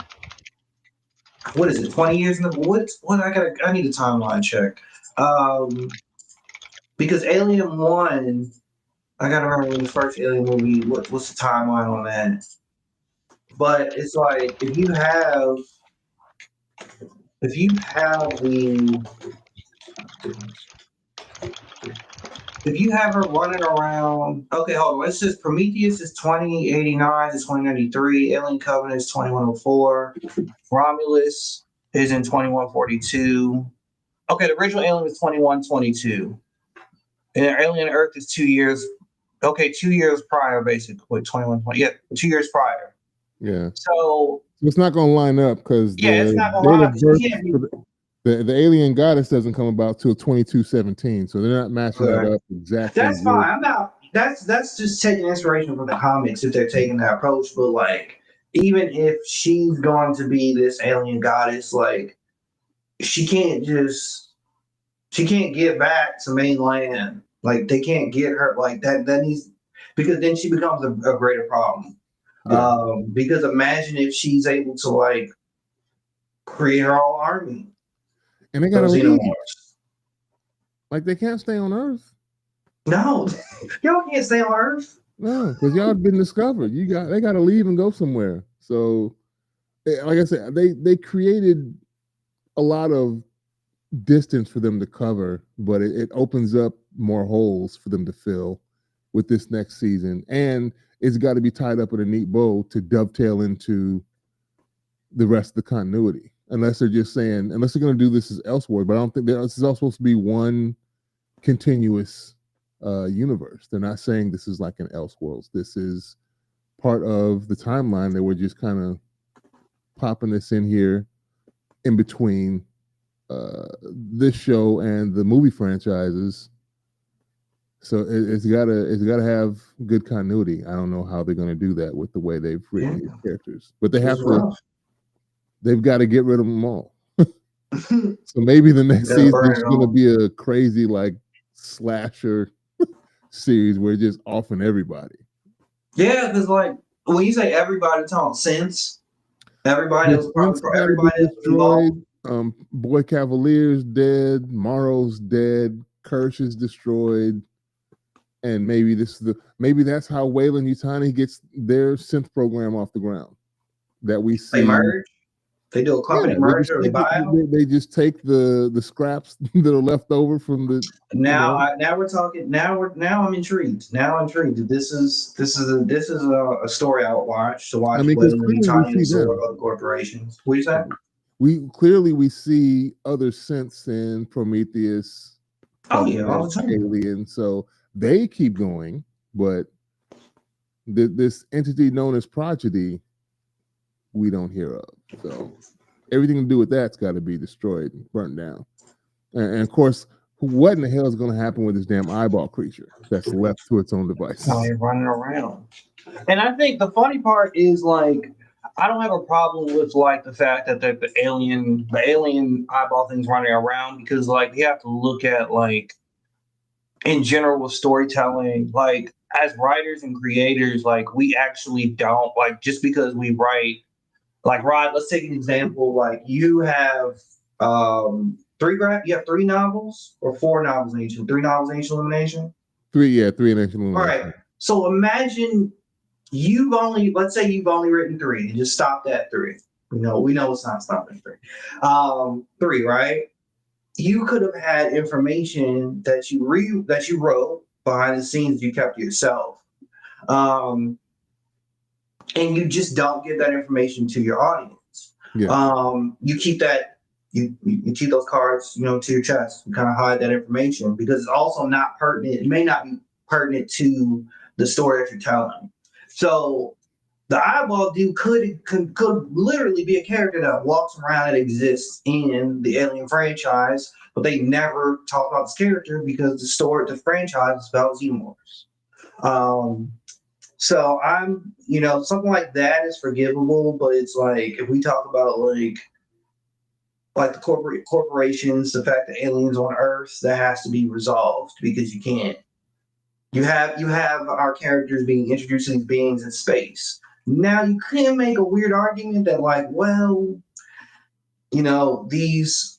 What is it? 20 years? What? I need a timeline check. Um, because Alien One, I gotta remember when the first Alien movie. What's the timeline on that? But it's like if you have her running around, okay, hold on. Let's just Prometheus is 2089 to 2093. Alien Covenant is 2104. Romulus is in 2142. Okay, the original Alien is 2122. And Alien Earth is 2 years. Okay, 2 years prior, basically. 2120. Yeah, 2 years prior. Yeah. So It's not going to line up because yeah, it's the not gonna date lie. of You birth can't be. for the alien goddess doesn't come about till 2217, so they're not matching that Right. up exactly That's fine. with. I'm not. That's just taking inspiration from the comics if they're taking that approach. But like, even if she's going to be this alien goddess, like she can't just she can't get back to mainland. Like they can't get her like that. That needs because then she becomes a greater problem. Yeah, Because imagine if she's able to like create her own army and they got of to leave. xenomorphs. Like they can't stay on Earth. No, y'all can't stay on Earth. No, because y'all have been discovered. They got to leave and go somewhere. So, like I said, they created a lot of distance for them to cover, but it opens up more holes for them to fill with this next season, and it's got to be tied up in a neat bow to dovetail into the rest of the continuity. Unless they're just saying, unless they're going to do this as Elseworld, but I don't think this is all supposed to be one continuous universe. They're not saying this is like an Elseworlds. This is part of the timeline that we're just kind of popping this in here in between this show and the movie franchises. So it's gotta have good continuity. I don't know how they're gonna do that with the way they've written these characters, but they have to. They've got to get rid of them all. So maybe the next season is going to be a crazy like slasher series where it's just offing everybody. Yeah, because like when you say everybody, talking sense. Everybody was destroyed. Boy Cavalier's dead. Morrow's dead. Kirsch is destroyed. And maybe that's how Wayland Yutani gets their synth program off the ground. That we see. They merge. They do a company merger. They just take the scraps that are left over from the. Now we're talking. Now I'm intrigued. Now I'm intrigued. This is a story I would watch to watch. I mean, because clearly we see them. Other corporations. What do you say? We see other synths in Prometheus. Oh yeah, all the time. Alien. So they keep going, but this entity known as Prodigy, we don't hear of. So everything to do with that's got to be destroyed and burnt down. And of course, what in the hell is going to happen with this damn eyeball creature that's left to its own devices? Oh, you're running around. And I think the funny part is like I don't have a problem with like the fact that the alien eyeball thing's running around because like you have to look at like in general with storytelling, like as writers and creators, like we actually don't like just because we write like Rod, let's take an example. Like you have you have 3 novels or 4 novels in each, 3 novels in each Illumination? 3 in each Illumination. All right. So imagine let's say you've only written 3 and just stopped at 3. We know it's not stopping at 3. 3, right? You could have had information that you wrote behind the scenes you kept to yourself. And you just don't give that information to your audience. Yeah. You keep that you keep those cards, to your chest. You kind of hide that information because it's also not pertinent. It may not be pertinent to the story that you're telling. So the eyeball dude could literally be a character that walks around and exists in the Alien franchise, but they never talk about this character because the franchise is about xenomorphs. So I'm, something like that is forgivable, but it's like if we talk about like the corporations, the fact that aliens on Earth, that has to be resolved because you can't. You have our characters being introduced to these beings in space. Now you can make a weird argument that like, well, these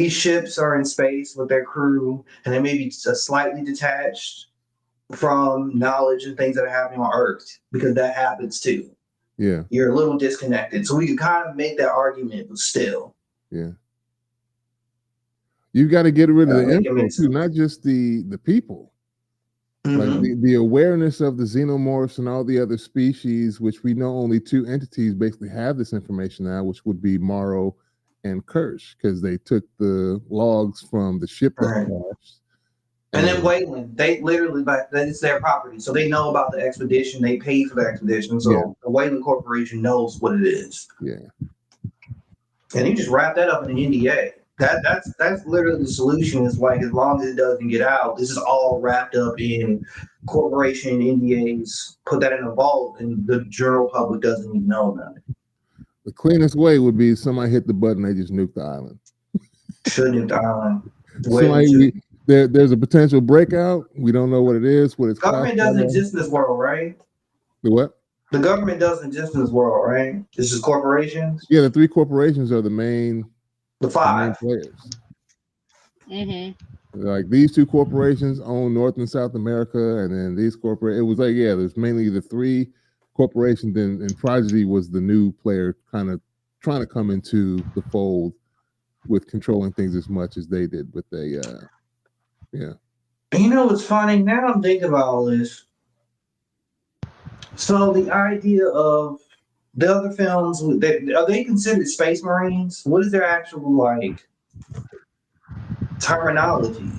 ships are in space with their crew, and they may be slightly detached from knowledge and things that are happening on Earth because that happens too. Yeah, you're a little disconnected, so we can kind of make that argument, but still, yeah, you've got to get rid of the info too, not just the people. Mm-hmm. Like the awareness of the xenomorphs and all the other species, which we know only 2 entities basically have this information now, which would be Morrow and Kirsch, because they took the logs from the ship that crashed And then Wayland, they literally, that it's their property, so they know about the expedition. They paid for the expedition, so the Wayland Corporation knows what it is. Yeah. And you just wrap that up in an NDA. That's literally the solution. Is like, as long as it doesn't get out, this is all wrapped up in corporation NDAs. Put that in a vault, and the general public doesn't even know about it. The cleanest way would be somebody hit the button, they just nuke the island. Should nuke the island. There's a potential breakout. We don't know what it is. What it's government doesn't exist in this world, right? The what? The government doesn't exist in this world, right? This is corporations. Yeah, the 3 corporations are the main. The 5 main players. Mm-hmm. Like these 2 corporations own North and South America, and then these it was like, there's mainly the 3 corporations, and Prodigy was the new player, kind of trying to come into the fold with controlling things as much as they did, but they yeah. You know what's funny? Now I'm thinking about all this. So the idea of the other films, are they considered space marines? What is their actual like terminology?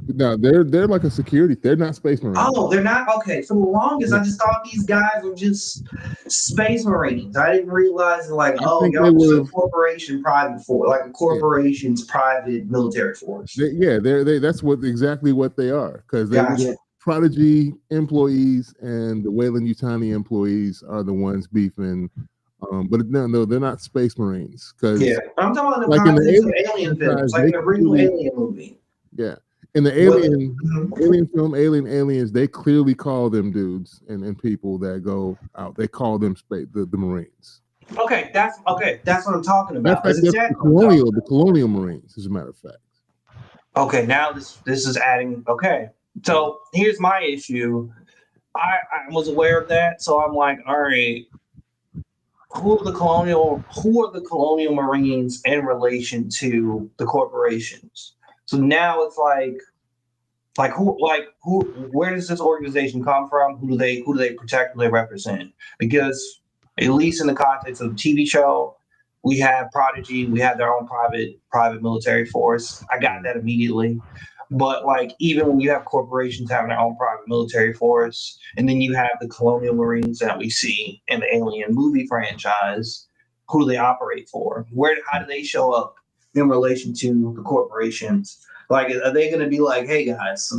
No, they're like a security. They're not space marines. Oh, they're not? Okay. For the longest, I just thought these guys were just space marines. I didn't realize y'all was a corporation private force, like a corporation's private military force. That's exactly what they are, because they Prodigy employees and the Weyland-Yutani employees are the ones beefing. But no, they're not space marines. Because I'm talking about the alien films, like the original Alien movie. Yeah. In the alien film, Aliens, they clearly call them dudes and people that go out. They call them the Marines. Okay, that's what I'm talking about. That's the colonial Marines, as a matter of fact. Okay, now this is adding. Okay, so here's my issue. I was aware of that, so I'm like, all right, who are the colonial Marines in relation to the corporations? So now it's like who, where does this organization come from? Who do they protect? Who do they represent? Because at least in the context of the TV show, we have Prodigy, we have their own private military force. I got that immediately. But like, even when you have corporations having their own private military force, and then you have the colonial Marines that we see in the Alien movie franchise, who do they operate for? How do they show up in relation to the corporations? Like, are they going to be like, hey guys,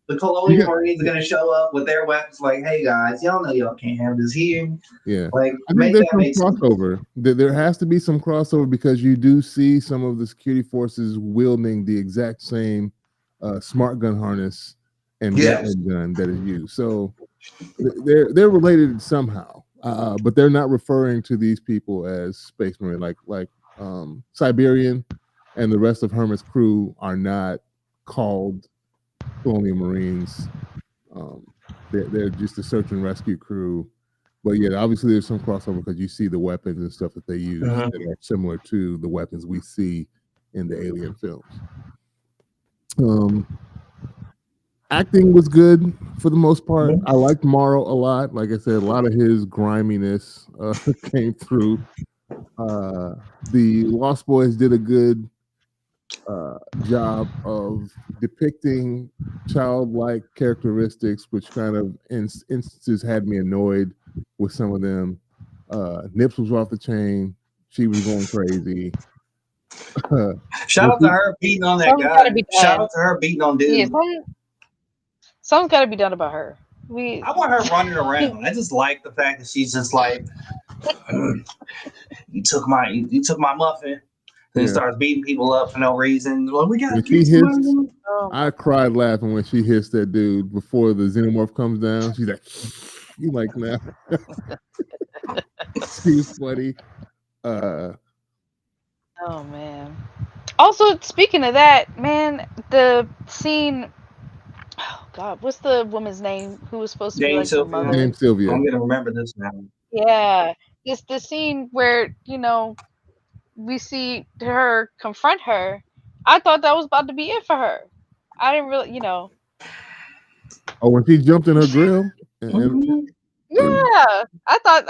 the colonial Marines are going to show up with their weapons, like, hey guys, y'all know y'all can't have this here. Yeah, like, I think there's some crossover. There has to be some crossover, because you do see some of the security forces wielding the exact same smart gun harness and gun that is used. So they're related somehow, but they're not referring to these people as space marine. Like Siberian and the rest of Hermit's crew are not called colonial Marines. They're just a search and rescue crew. But yeah, obviously there's some crossover, because you see the weapons and stuff that they use that are similar to the weapons we see in the Alien films. Acting was good for the most part. I liked Morrow a lot. Like I said, a lot of his griminess came through. The Lost Boys did a good job of depicting childlike characteristics, which kind of instances had me annoyed with some of them. Nips was off the chain. She was going crazy. Shout out to her beating on that guy. Shout out to her beating on dude. Yeah, something's got to be done about her. I want her running around. I just like the fact that she's just like, you took my muffin. Then starts beating people up for no reason. Well, we got I cried laughing when she hits that dude before the xenomorph comes down. She's like, you like now. She's funny. Oh man. Also, speaking of that, man, the scene. Oh God, what's the woman's name who was supposed to be like the mother? Dame Sylvia. I'm gonna remember this now. Yeah, it's the scene where we see her confront her. I thought that was about to be it for her. I didn't really, Oh, when she jumped in her grill. Yeah, I thought.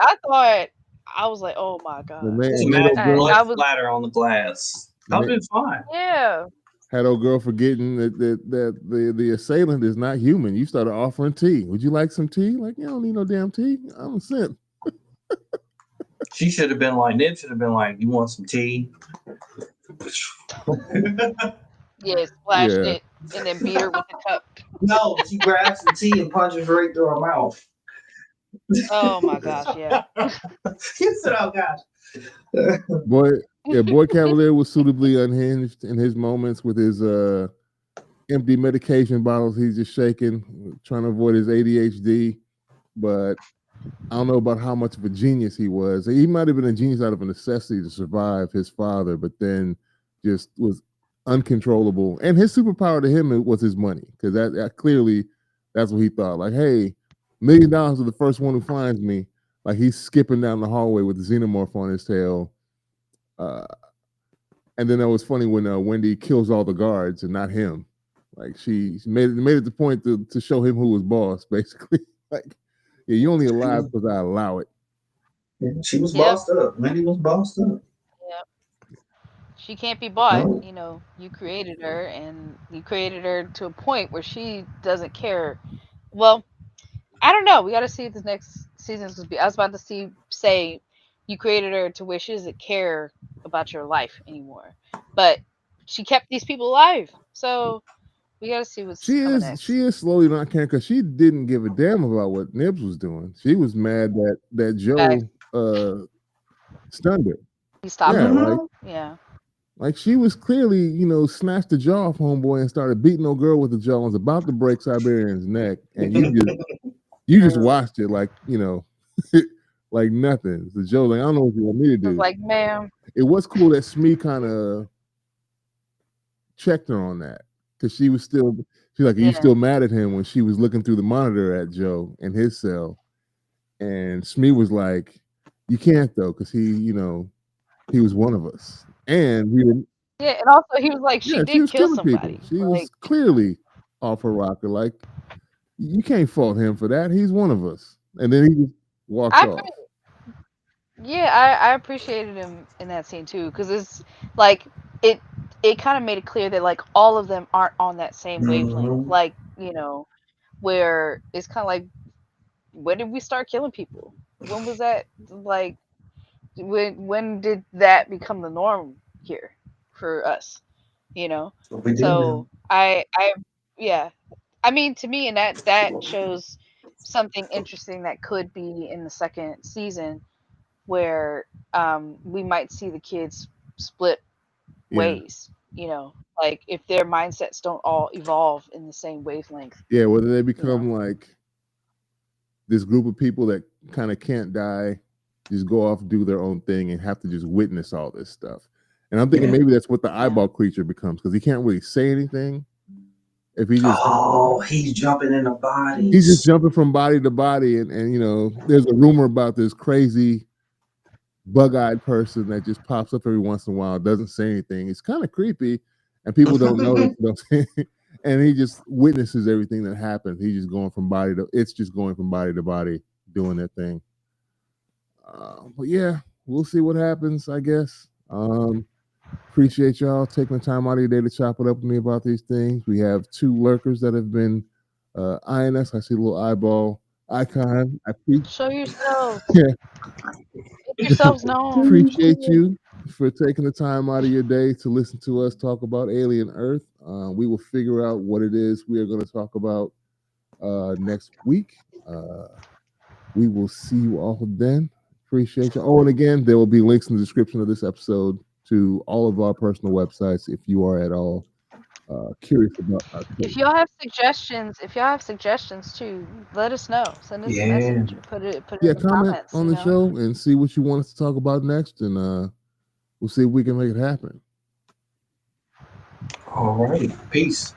I was like, oh my God. It's a massive blood splatter on the glass. That would have been fine. Yeah. had old girl forgetting that the assailant is not human. You started offering tea. Would you like some tea? Like, you don't need no damn tea. I'm a simp. She should have been like, Nib should have been like, you want some tea? Yeah, splashed Yeah. it and then beat her with the cup. No, she grabs the tea and punches right through her mouth. Oh my gosh, yeah. He said, oh gosh. Boy Cavalier was suitably unhinged in his moments with his empty medication bottles. He's just shaking, trying to avoid his ADHD. But I don't know about how much of a genius he was. He might have been a genius out of a necessity to survive his father, but then just was uncontrollable. And his superpower to him was his money, because that clearly that's what he thought. Like, hey, $1 million is the first one who finds me. Like, he's skipping down the hallway with the xenomorph on his tail. And then that was funny when Wendy kills all the guards and not him. Like, she made it the point to show him who was boss, basically. Like, yeah, you only alive because I allow it. Yeah, she was bossed up. Wendy was bossed up. Yep. She can't be bought. No. You know, you created her, and you created her to a point where she doesn't care. Well, I don't know. We got to see what this next season's going to be. I was about to say you created her to where she doesn't care about your life anymore, but she kept these people alive. So we got to see what's coming next. She is slowly not caring, because she didn't give a damn about what Nibs was doing. She was mad that Joe stunned her. He stopped Yeah, her. like she was clearly, snatched the jaw off homeboy and started beating no girl with the jaw and was about to break Siberian's neck, and you just watched it like, like nothing. So Joe, like, I don't know what you want me to do. Like, ma'am. It was cool that Smee kind of checked her on that, because she's like, are you still mad at him, when she was looking through the monitor at Joe in his cell, and Smee was like, you can't though, because he was one of us, and and also he was like, she did kill somebody. People. She was clearly off her rocker. Like, you can't fault him for that. He's one of us. And then he just walked off. I appreciated him in that scene too, because it's like it kind of made it clear that like all of them aren't on that same wavelength. Like, where it's kind of like, when did we start killing people? When was that? Like, when did that become the norm here for us? So I mean, to me, and that shows something interesting that could be in the second season, where we might see the kids split ways. Like if their mindsets don't all evolve in the same wavelength. Yeah, whether they become like this group of people that kind of can't die, just go off and do their own thing and have to just witness all this stuff. And I'm thinking maybe that's what the eyeball creature becomes, because he can't really say anything. If he just he's jumping in the body. He's just jumping from body to body, and there's a rumor about this crazy bug-eyed person that just pops up every once in a while, doesn't say anything. It's kind of creepy, and people don't notice. And he just witnesses everything that happens. He's just going from body to body, doing their thing. But yeah, we'll see what happens, I guess. Appreciate y'all taking the time out of your day to chop it up with me about these things. We have 2 lurkers that have been eyeing us. I see a little eyeball icon. Show yourselves. Yeah. Make yourselves known. Appreciate you for taking the time out of your day to listen to us talk about Alien Earth. We will figure out what it is we are going to talk about next week. We will see you all then. Appreciate you. Oh, and again, there will be links in the description of this episode to all of our personal websites if you are at all curious about our case. If y'all have suggestions too, let us know. Send us a message. Put it in the comment comments, on the show and see what you want us to talk about next, and we'll see if we can make it happen. All right. Peace.